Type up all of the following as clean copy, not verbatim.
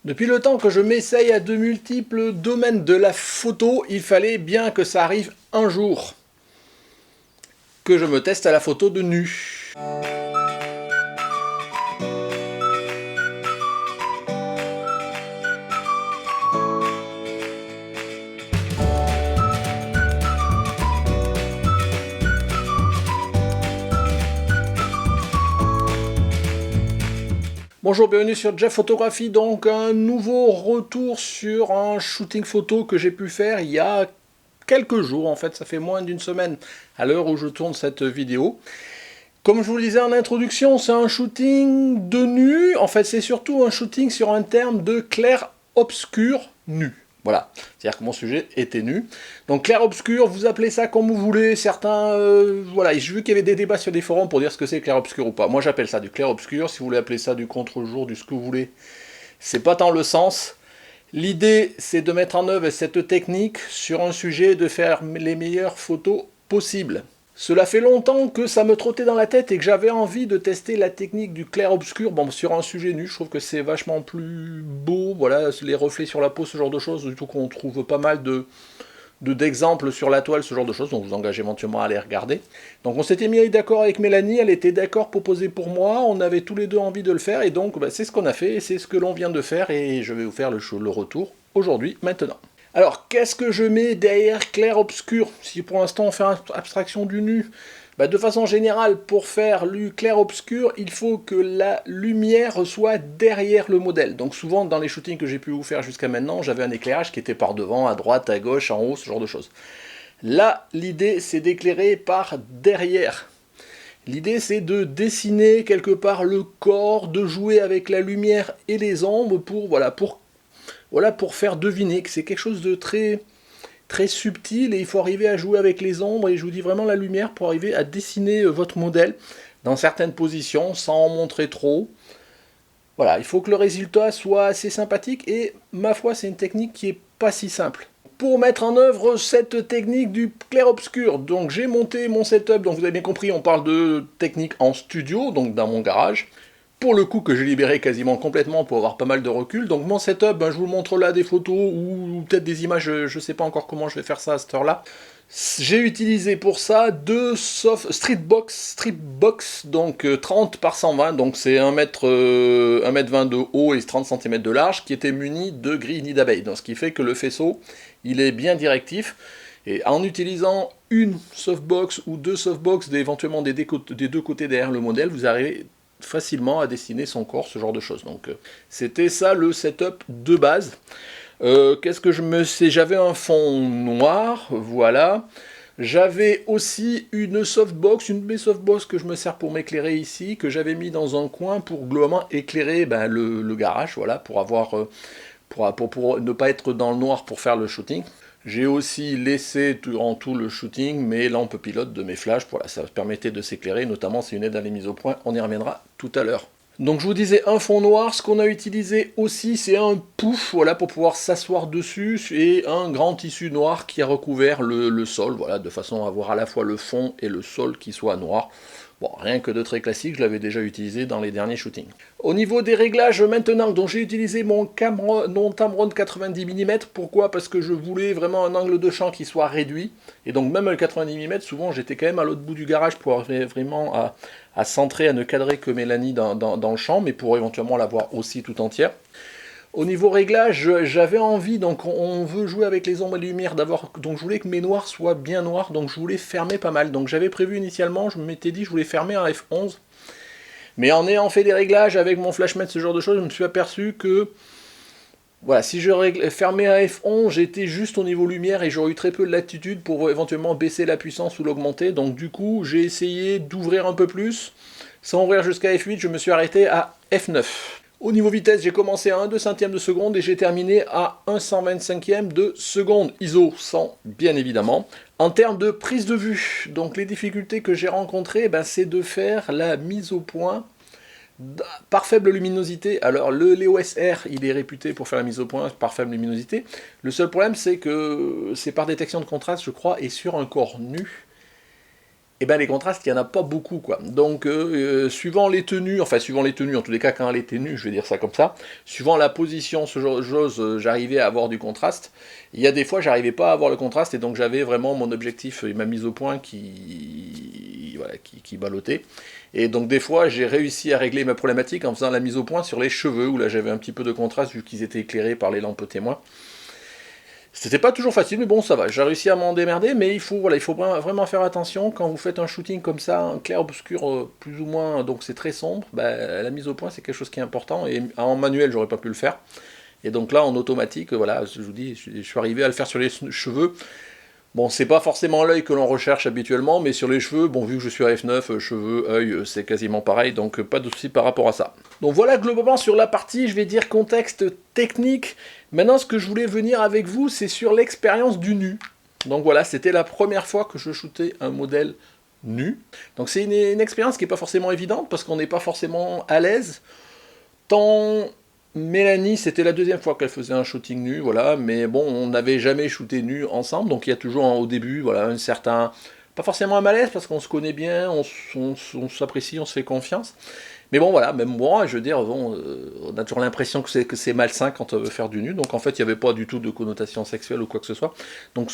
Depuis le temps que je m'essaye à de multiples domaines de la photo, il fallait bien que ça arrive un jour. Que je me teste à la photo de nu. Bonjour, bienvenue sur Jeff Photographie, donc un nouveau retour sur un shooting photo que j'ai pu faire il y a quelques jours, en fait ça fait moins d'une semaine à l'heure où je tourne cette vidéo. Comme je vous le disais en introduction, c'est un shooting de nu, en fait c'est surtout un shooting sur un terme de clair-obscur nu. Voilà, c'est-à-dire que mon sujet était nu. Donc clair-obscur, vous appelez ça comme vous voulez, certains... voilà, j'ai vu qu'il y avait des débats sur des forums pour dire ce que c'est clair-obscur ou pas. Moi j'appelle ça du clair-obscur, si vous voulez appeler ça du contre-jour, du ce que vous voulez. C'est pas tant le sens. L'idée, c'est de mettre en œuvre cette technique sur un sujet, de faire les meilleures photos possibles. Cela fait longtemps que ça me trottait dans la tête et que j'avais envie de tester la technique du clair-obscur. Bon, sur un sujet nu, je trouve que c'est vachement plus beau, voilà, les reflets sur la peau, ce genre de choses, du tout qu'on trouve pas mal d'exemples sur la toile, ce genre de choses, donc je vous engage éventuellement à les regarder. Donc on s'était mis d'accord avec Mélanie, elle était d'accord pour poser pour moi, on avait tous les deux envie de le faire, et donc c'est ce qu'on a fait, et c'est ce que l'on vient de faire, et je vais vous faire le retour aujourd'hui, maintenant. Alors, qu'est-ce que je mets derrière clair-obscur? Si pour l'instant on fait abstraction du nu, de façon générale, pour faire le clair-obscur, il faut que la lumière soit derrière le modèle. Donc souvent, dans les shootings que j'ai pu vous faire jusqu'à maintenant, j'avais un éclairage qui était par devant, à droite, à gauche, en haut, ce genre de choses. Là, l'idée, c'est d'éclairer par derrière. L'idée, c'est de dessiner quelque part le corps, de jouer avec la lumière et les ombres pour faire deviner que c'est quelque chose de très subtil, et il faut arriver à jouer avec les ombres, et je vous dis vraiment la lumière, pour arriver à dessiner votre modèle dans certaines positions, sans en montrer trop. Voilà, il faut que le résultat soit assez sympathique, et ma foi, c'est une technique qui est pas si simple. Pour mettre en œuvre cette technique du clair-obscur, donc j'ai monté mon setup, donc vous avez bien compris, on parle de technique en studio, donc dans mon garage, pour le coup que j'ai libéré quasiment complètement pour avoir pas mal de recul. Donc mon setup, je vous le montre là, des photos ou peut-être des images, je sais pas encore comment je vais faire ça à cette heure-là. J'ai utilisé pour ça deux stripbox, donc 30 par 120, donc c'est 1m20 de haut et 30 cm de large, qui était muni de grilles nid d'abeille, donc ce qui fait que le faisceau, il est bien directif. Et en utilisant une softbox ou deux softbox, éventuellement des deux côtés derrière le modèle, vous arrivez facilement à dessiner son corps, ce genre de choses. Donc c'était ça le setup de base. Qu'est-ce que j'avais un fond noir, voilà. J'avais aussi une softbox, une de mes softbox que je me sers pour m'éclairer ici, que j'avais mis dans un coin pour globalement éclairer le garage, voilà, pour ne pas être dans le noir pour faire le shooting. J'ai aussi laissé durant tout le shooting mes lampes pilotes de mes flashs, voilà, ça permettait de s'éclairer, notamment c'est une aide à la mise au point, on y reviendra tout à l'heure. Donc je vous disais un fond noir, ce qu'on a utilisé aussi c'est un pouf, voilà, pour pouvoir s'asseoir dessus, et un grand tissu noir qui a recouvert le sol, voilà, de façon à avoir à la fois le fond et le sol qui soit noir. Bon, rien que de très classique, je l'avais déjà utilisé dans les derniers shootings. Au niveau des réglages maintenant, donc j'ai utilisé mon Tamron 90 mm, pourquoi? Parce que je voulais vraiment un angle de champ qui soit réduit, et donc même le 90 mm, souvent j'étais quand même à l'autre bout du garage pour arriver vraiment à centrer, à ne cadrer que Mélanie dans le champ, mais pour éventuellement la voir aussi tout entière. Au niveau réglage, j'avais envie, donc on veut jouer avec les ombres et les lumières, donc je voulais que mes noirs soient bien noirs, donc je voulais fermer pas mal. Donc j'avais prévu initialement, je m'étais dit je voulais fermer un f11, mais en ayant fait des réglages avec mon flashmètre, ce genre de choses, je me suis aperçu que voilà, si je fermais un f11, j'étais juste au niveau lumière et j'aurais eu très peu de latitude pour éventuellement baisser la puissance ou l'augmenter. Donc du coup, j'ai essayé d'ouvrir un peu plus. Sans ouvrir jusqu'à f8, je me suis arrêté à f9. Au niveau vitesse, j'ai commencé à 1/2 centième de seconde et j'ai terminé à 1/125e de seconde. ISO 100, bien évidemment. En termes de prise de vue, donc les difficultés que j'ai rencontrées, c'est de faire la mise au point par faible luminosité. Alors l'EOS R, il est réputé pour faire la mise au point par faible luminosité. Le seul problème, c'est que c'est par détection de contraste, je crois, et sur un corps nu. et ben les contrastes, il n'y en a pas beaucoup, quoi. Donc, suivant les tenues, enfin, suivant les tenues, en tous les cas, quand elle était nue, je vais dire ça comme ça, suivant la position, ce genre de choses, j'arrivais à avoir du contraste. Il y a des fois, j'arrivais pas à avoir le contraste, et donc j'avais vraiment mon objectif, ma mise au point voilà, qui ballottait. Et donc, des fois, j'ai réussi à régler ma problématique en faisant la mise au point sur les cheveux, où là, j'avais un petit peu de contraste, vu qu'ils étaient éclairés par les lampes témoins. C'était pas toujours facile, mais bon, ça va. J'ai réussi à m'en démerder, mais il faut vraiment faire attention quand vous faites un shooting comme ça, un clair-obscur, plus ou moins, donc c'est très sombre. Bah, la mise au point, c'est quelque chose qui est important, et en manuel, j'aurais pas pu le faire. Et donc là, en automatique, voilà, je vous dis, je suis arrivé à le faire sur les cheveux. Bon, c'est pas forcément l'œil que l'on recherche habituellement, mais sur les cheveux, bon, vu que je suis à F9, cheveux, œil, c'est quasiment pareil, donc pas de souci par rapport à ça. Donc voilà, globalement, sur la partie, je vais dire contexte technique. Maintenant, ce que je voulais venir avec vous, c'est sur l'expérience du nu. Donc voilà, c'était la première fois que je shootais un modèle nu. Donc c'est une expérience qui n'est pas forcément évidente, parce qu'on n'est pas forcément à l'aise, tant Mélanie, c'était la deuxième fois qu'elle faisait un shooting nu, voilà, mais bon, on n'avait jamais shooté nu ensemble, donc il y a toujours au début, voilà, un certain, pas forcément un malaise, parce qu'on se connaît bien, on s'apprécie, on se fait confiance, mais bon, voilà, même moi, je veux dire, bon, on a toujours l'impression que c'est malsain quand on veut faire du nu, donc en fait, il n'y avait pas du tout de connotation sexuelle ou quoi que ce soit. Donc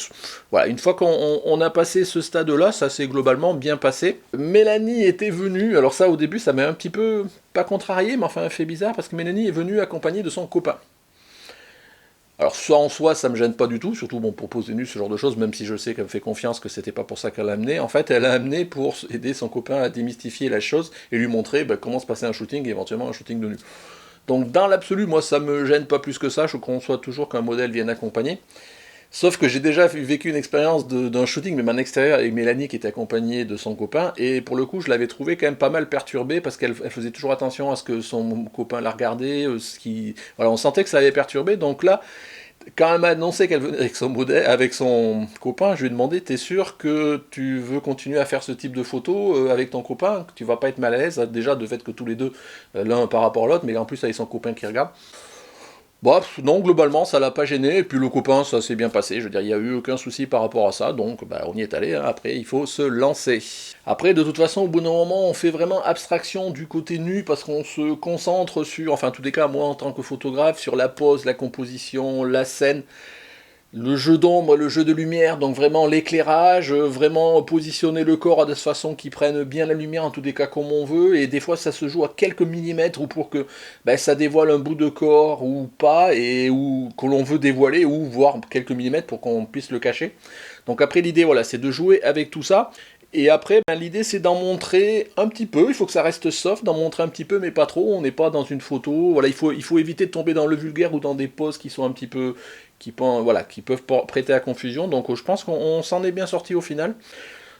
voilà, une fois qu'on a passé ce stade-là, ça s'est globalement bien passé. Mélanie était venue, alors ça, au début, ça m'a un petit peu, pas contrarié, mais enfin, fait bizarre, parce que Mélanie est venue accompagnée de son copain. Alors ça en soi, ça me gêne pas du tout, surtout bon, pour poser nu, ce genre de choses, même si je sais qu'elle me fait confiance que c'était pas pour ça qu'elle l'a amené. En fait, elle l'a amené pour aider son copain à démystifier la chose et lui montrer comment se passait un shooting et éventuellement un shooting de nu. Donc dans l'absolu, moi ça me gêne pas plus que ça, je conçois toujours qu'un modèle vienne accompagner. Sauf que j'ai déjà vécu une expérience d'un shooting, même en extérieur, avec Mélanie qui était accompagnée de son copain, et pour le coup, je l'avais trouvé quand même pas mal perturbée, parce qu'elle faisait toujours attention à ce que son copain la regardait, voilà, on sentait que ça l'avait perturbée, donc là, quand elle m'a annoncé qu'elle venait avec son modèle, avec son copain, je lui ai demandé, t'es sûr que tu veux continuer à faire ce type de photos avec ton copain, que tu vas pas être mal à l'aise, déjà de fait que tous les deux, l'un par rapport à l'autre, mais en plus avec son copain qui regarde. Bon, non, globalement, ça l'a pas gêné, et puis le copain, ça s'est bien passé, je veux dire, il n'y a eu aucun souci par rapport à ça, donc bah, on y est allé, hein. Après, il faut se lancer. Après, de toute façon, au bout d'un moment, on fait vraiment abstraction du côté nu, parce qu'on se concentre sur, enfin, en tous les cas, moi, en tant que photographe, sur la pose, la composition, la scène, le jeu d'ombre, le jeu de lumière, donc vraiment l'éclairage, vraiment positionner le corps de façon qu'il prenne bien la lumière, en tous les cas comme on veut, et des fois ça se joue à quelques millimètres, ou pour que ça dévoile un bout de corps ou pas, et ou que l'on veut dévoiler, ou voir quelques millimètres pour qu'on puisse le cacher. Donc après l'idée, voilà, c'est de jouer avec tout ça, et après, l'idée c'est d'en montrer un petit peu, il faut que ça reste soft, d'en montrer un petit peu, mais pas trop, on n'est pas dans une photo, voilà, il faut éviter de tomber dans le vulgaire ou dans des poses qui sont un petit peu, voilà, qui peuvent prêter à confusion, donc je pense qu'on s'en est bien sorti au final.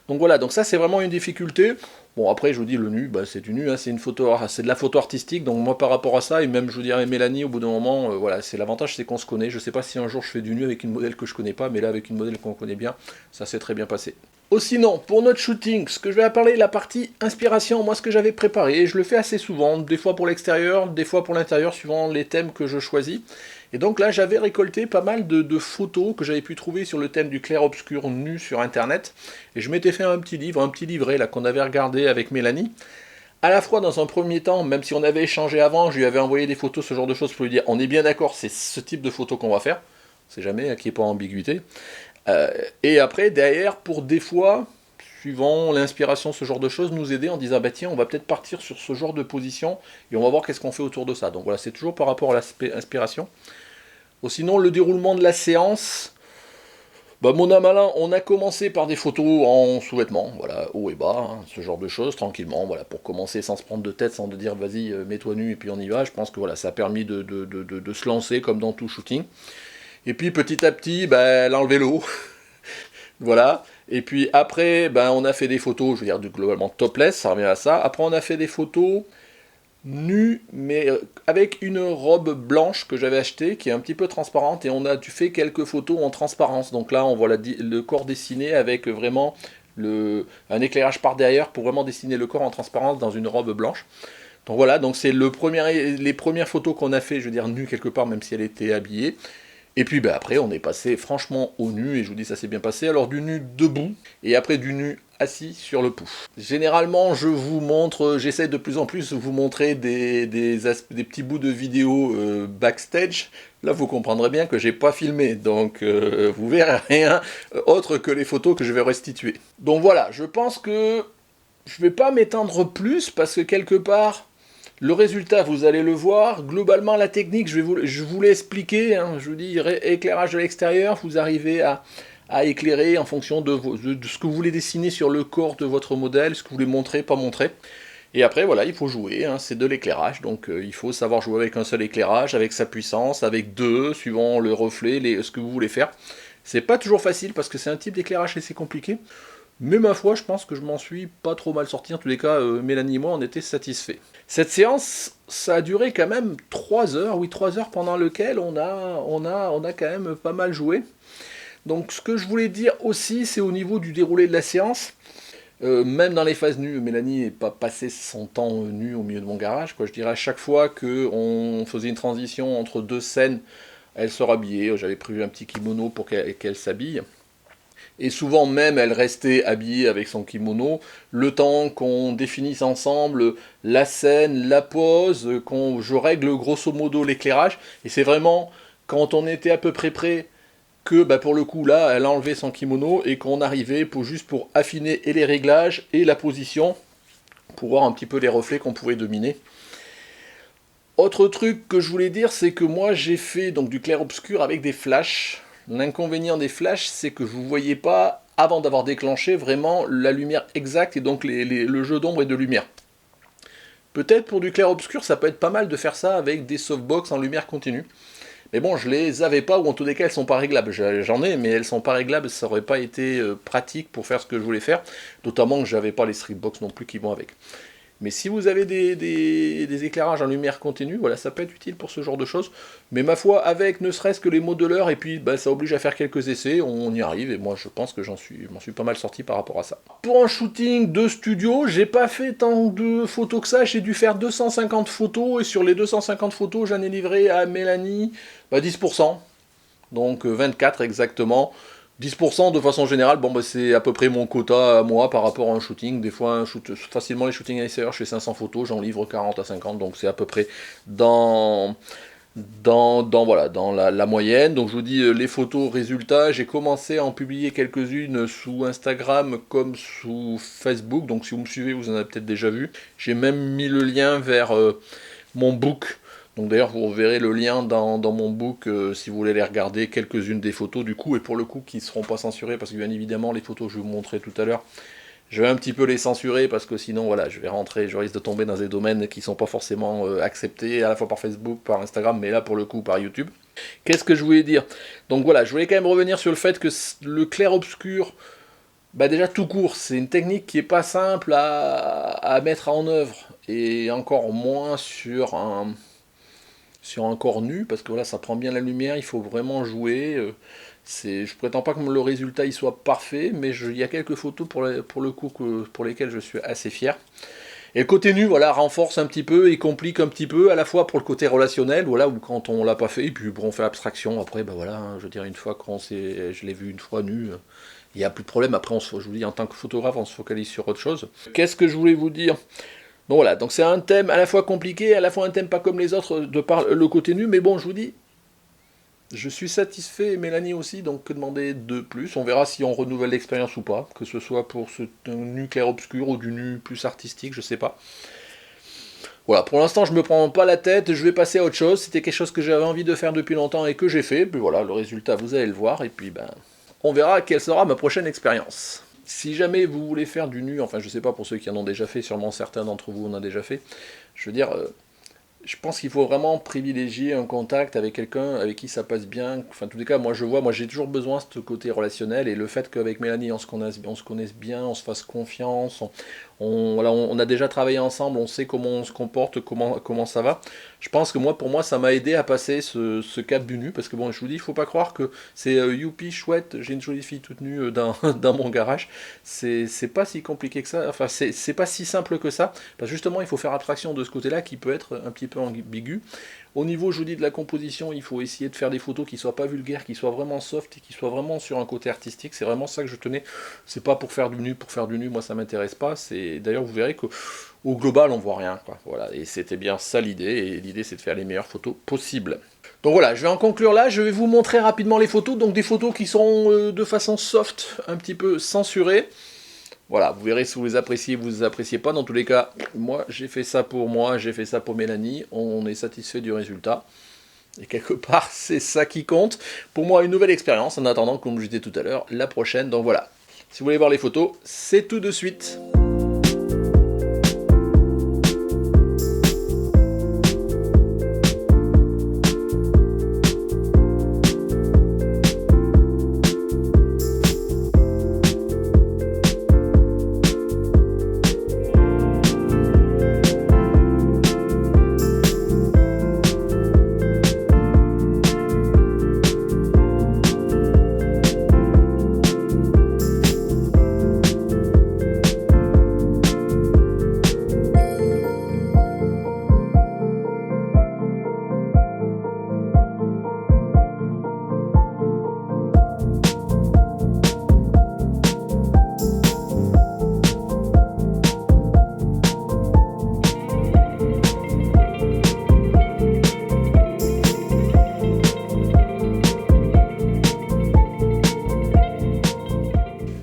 Donc voilà, donc ça c'est vraiment une difficulté. Bon après je vous dis le nu, c'est du nu, hein, c'est une photo, c'est de la photo artistique, donc moi par rapport à ça, et même je vous dirais Mélanie au bout d'un moment, voilà, c'est l'avantage c'est qu'on se connaît, je sais pas si un jour je fais du nu avec une modèle que je connais pas, mais là avec une modèle qu'on connaît bien, ça s'est très bien passé. Oh, sinon, pour notre shooting, ce que je vais parler, la partie inspiration, moi ce que j'avais préparé, et je le fais assez souvent, des fois pour l'extérieur, des fois pour l'intérieur, suivant les thèmes que je choisis. Et donc là, j'avais récolté pas mal de photos que j'avais pu trouver sur le thème du clair-obscur nu sur internet, et je m'étais fait un petit livre, un petit livret là qu'on avait regardé avec Mélanie. À la fois, dans un premier temps, même si on avait échangé avant, je lui avais envoyé des photos, ce genre de choses, pour lui dire, on est bien d'accord, c'est ce type de photos qu'on va faire, c'est jamais qu'il n'y ait pas ambiguïté. Et après, derrière, pour des fois, suivant l'inspiration, ce genre de choses, nous aider en disant, bah tiens, on va peut-être partir sur ce genre de position, et on va voir qu'est-ce qu'on fait autour de ça. Donc voilà, c'est toujours par rapport à l'inspiration. Sinon, le déroulement de la séance, mon âme malin, on a commencé par des photos en sous-vêtements, voilà, haut et bas, hein, ce genre de choses, tranquillement, voilà, pour commencer sans se prendre de tête, sans de dire vas-y, mets-toi nu et puis on y va. Je pense que voilà, ça a permis de se lancer comme dans tout shooting. Et puis petit à petit, l'enlever l'eau, voilà. Et puis après, on a fait des photos, je veux dire globalement topless, ça revient à ça. Après, on a fait des photos nues, mais avec une robe blanche que j'avais achetée, qui est un petit peu transparente, et on a fait quelques photos en transparence. Donc là, on voit le corps dessiné avec vraiment un éclairage par derrière pour vraiment dessiner le corps en transparence dans une robe blanche. Donc voilà, donc c'est les premières photos qu'on a fait, je veux dire nues quelque part, même si elle était habillée. Et puis après, on est passé franchement au nu, et je vous dis, ça s'est bien passé. Alors du nu debout, et après du nu assis sur le pouce. Généralement, je vous montre, j'essaie de plus en plus de vous montrer des petits bouts de vidéo backstage. Là, vous comprendrez bien que j'ai pas filmé, donc vous verrez rien autre que les photos que je vais restituer. Donc voilà, je pense que je vais pas m'étendre plus parce que quelque part, le résultat, vous allez le voir. Globalement, la technique, je vous l'ai expliqué. Hein, je vous dis, éclairage de l'extérieur, vous arrivez à éclairer en fonction de ce que vous voulez dessiner sur le corps de votre modèle, ce que vous voulez montrer, pas montrer. Et après, voilà, il faut jouer, hein, c'est de l'éclairage, donc il faut savoir jouer avec un seul éclairage, avec sa puissance, avec deux, suivant le reflet, ce que vous voulez faire. C'est pas toujours facile, parce que c'est un type d'éclairage assez compliqué, mais ma foi, je pense que je m'en suis pas trop mal sorti, en tous les cas, Mélanie et moi, on était satisfaits. Cette séance, ça a duré quand même 3 heures, oui, 3 heures pendant lesquelles on a quand même pas mal joué. Donc ce que je voulais dire aussi, c'est au niveau du déroulé de la séance. Même dans les phases nues, Mélanie n'est pas passé son temps nu au milieu de mon garage, quoi. Je dirais à chaque fois qu'on faisait une transition entre deux scènes, elle se rhabillait. J'avais prévu un petit kimono pour qu'elle s'habille. Et souvent même, elle restait habillée avec son kimono, le temps qu'on définisse ensemble la scène, la pose, je règle grosso modo l'éclairage. Et c'est vraiment quand on était à peu près prêt que pour le coup là, elle a enlevé son kimono et qu'on arrivait juste pour affiner et les réglages et la position, pour voir un petit peu les reflets qu'on pouvait dominer. Autre truc que je voulais dire, c'est que moi j'ai fait donc du clair-obscur avec des flashs. L'inconvénient des flashs, c'est que vous ne voyez pas, avant d'avoir déclenché, vraiment la lumière exacte et donc le jeu d'ombre et de lumière. Peut-être pour du clair-obscur, ça peut être pas mal de faire ça avec des softbox en lumière continue. Mais bon, je les avais pas, ou en tous les cas, elles sont pas réglables. J'en ai, mais elles sont pas réglables, ça aurait pas été pratique pour faire ce que je voulais faire. Notamment que j'avais pas les stripbox non plus qui vont avec. Mais si vous avez des éclairages en lumière continue, voilà, ça peut être utile pour ce genre de choses. Mais ma foi, avec ne serait-ce que les modeleurs, et puis ça oblige à faire quelques essais, on y arrive, et moi je pense que m'en suis pas mal sorti par rapport à ça. Pour un shooting de studio, j'ai pas fait tant de photos que ça, j'ai dû faire 250 photos, et sur les 250 photos, j'en ai livré à Mélanie 10%, donc 24 exactement. 10% de façon générale, c'est à peu près mon quota à moi par rapport à un shooting. Des fois, facilement les shootings à l'extérieur, je fais 500 photos, j'en livre 40 à 50, donc c'est à peu près dans la moyenne. Donc je vous dis les photos résultats, j'ai commencé à en publier quelques-unes sous Instagram comme sous Facebook, donc si vous me suivez, vous en avez peut-être déjà vu. J'ai même mis le lien vers mon book. Donc d'ailleurs vous verrez le lien dans mon book si vous voulez les regarder, quelques-unes des photos du coup, et pour le coup qui ne seront pas censurées, parce que bien évidemment les photos que je vais vous montrer tout à l'heure, je vais un petit peu les censurer, parce que sinon voilà, je risque de tomber dans des domaines qui ne sont pas forcément acceptés, à la fois par Facebook, par Instagram, mais là pour le coup par YouTube. Qu'est-ce que je voulais dire? Donc voilà, je voulais quand même revenir sur le fait que le clair-obscur, déjà tout court, c'est une technique qui n'est pas simple à mettre en œuvre, et encore moins sur un corps nu, parce que voilà, ça prend bien la lumière, il faut vraiment jouer. Je prétends pas que le résultat il soit parfait, mais il y a quelques photos pour le coup pour lesquelles je suis assez fier. Et le côté nu, voilà, renforce un petit peu et complique un petit peu, à la fois pour le côté relationnel, voilà, ou quand on l'a pas fait, et puis on fait abstraction. Après, voilà, hein, je veux dire, une fois je l'ai vu une fois nu, il n'y a plus de problème. Après, je vous dis, en tant que photographe, on se focalise sur autre chose. Qu'est-ce que je voulais vous dire? Donc voilà, donc c'est un thème à la fois compliqué, à la fois un thème pas comme les autres de par le côté nu, mais bon, je vous dis, je suis satisfait, et Mélanie aussi, donc que demander de plus? On verra si on renouvelle l'expérience ou pas, que ce soit pour ce nu clair-obscur ou du nu plus artistique, je sais pas. Voilà, pour l'instant, je me prends pas la tête, je vais passer à autre chose. C'était quelque chose que j'avais envie de faire depuis longtemps et que j'ai fait. Puis voilà, le résultat, vous allez le voir, et puis on verra quelle sera ma prochaine expérience. Si jamais vous voulez faire du nu, enfin je sais pas pour ceux qui en ont déjà fait, sûrement certains d'entre vous en ont déjà fait, je veux dire, je pense qu'il faut vraiment privilégier un contact avec quelqu'un avec qui ça passe bien. Enfin, en tous les cas, moi j'ai toujours besoin de ce côté relationnel, et le fait qu'avec Mélanie on se connaisse bien, on se fasse confiance, on a déjà travaillé ensemble, on sait comment on se comporte, comment ça va. Je pense que pour moi, ça m'a aidé à passer ce cap du nu, parce que je vous dis, il faut pas croire que c'est youpi, chouette, j'ai une jolie fille toute nue dans mon garage. C'est pas si compliqué que ça, enfin c'est pas si simple que ça, parce que justement il faut faire abstraction de ce côté-là qui peut être un petit peu ambigu. Au niveau, je vous dis, de la composition, il faut essayer de faire des photos qui soient pas vulgaires, qui soient vraiment soft et qui soient vraiment sur un côté artistique. C'est vraiment ça que je tenais. C'est pas pour faire du nu, moi ça m'intéresse pas. D'ailleurs, vous verrez qu'au global, on voit rien, quoi. Voilà, et c'était bien ça l'idée, et l'idée c'est de faire les meilleures photos possibles. Donc voilà, je vais en conclure là, je vais vous montrer rapidement les photos, donc des photos qui sont de façon soft, un petit peu censurées. Voilà, vous verrez si vous les appréciez, vous les appréciez pas. Dans tous les cas, moi j'ai fait ça pour moi, j'ai fait ça pour Mélanie, on est satisfait du résultat. Et quelque part, c'est ça qui compte. Pour moi, une nouvelle expérience, en attendant, comme je disais tout à l'heure, la prochaine. Donc voilà, si vous voulez voir les photos, c'est tout de suite.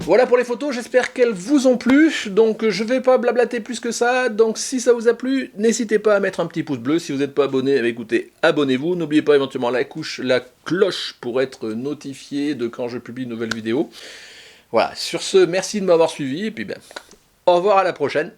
Voilà pour les photos, j'espère qu'elles vous ont plu, donc je vais pas blablater plus que ça, donc si ça vous a plu, n'hésitez pas à mettre un petit pouce bleu, si vous n'êtes pas abonné, écoutez, abonnez-vous, n'oubliez pas éventuellement la cloche pour être notifié de quand je publie une nouvelle vidéo. Voilà, sur ce, merci de m'avoir suivi, et puis au revoir à la prochaine.